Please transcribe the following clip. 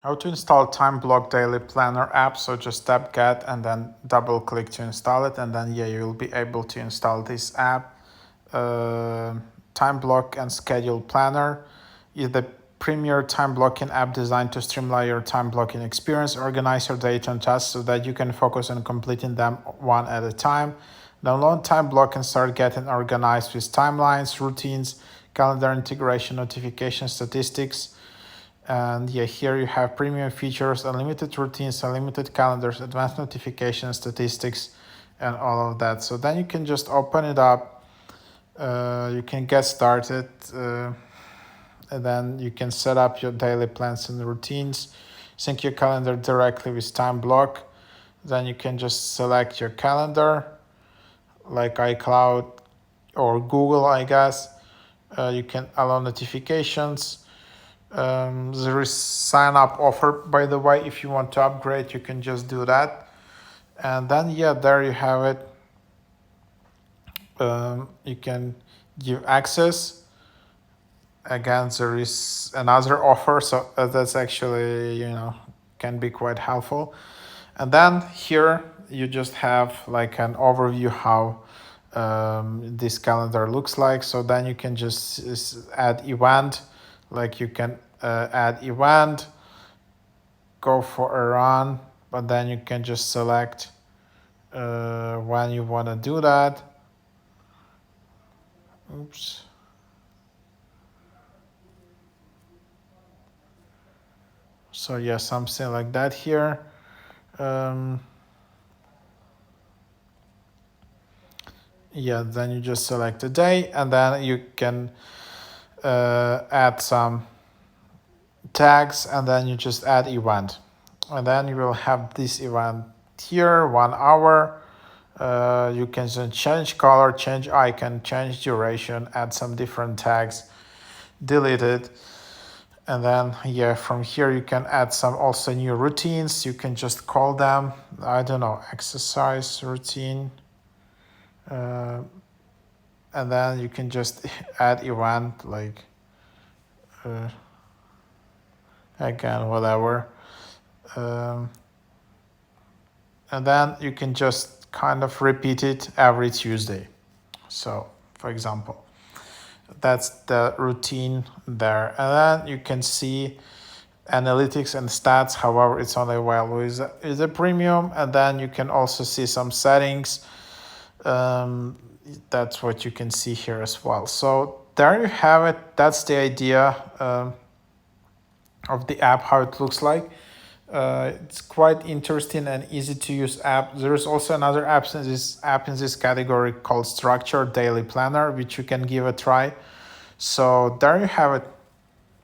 How to install TimeBloc Daily Planner app. So just tap get and then double click to install it, and then you will be able to install this app. TimeBloc and Schedule Planner is the premier time blocking app designed to streamline your time blocking experience, organize your data and tasks so that you can focus on completing them one at a time. Download TimeBloc and start getting organized with timelines, routines, calendar integration, notification, statistics. And here you have premium features, unlimited routines, unlimited calendars, advanced notifications, statistics, and all of that. So then you can just open it up. You can get started, and then you can set up your daily plans and routines, sync your calendar directly with TimeBloc. Then you can just select your calendar, like iCloud or Google, I guess. You can allow notifications. There is sign up offer, by the way. If you want to upgrade, you can just do that. And then there you have it. You can give access. Again, there is another offer, so that's actually can be quite helpful. And then here you just have like an overview how this calendar looks like. So then you can just add event. Like you can add event, go for a run, but then you can just select when you want to do that. Oops. So something like that here. Then you just select a day, and then you can add some tags, and then you just add event, and then you will have this event here, 1 hour. You can change color, change icon, change duration, add some different tags, delete it. And then from here you can add some also new routines. You can just call them, I don't know, exercise routine. And then you can just add event, like again, whatever. And then you can just kind of repeat it every Tuesday. So for example, that's the routine there. And then you can see analytics and stats. However, it's only available is a premium. And then you can also see some settings. That's what you can see here as well. So there you have it. That's the idea of the app, how it looks like. It's quite interesting and easy to use app. There's also another app in this category called Structured Daily Planner, which you can give a try. So there you have it.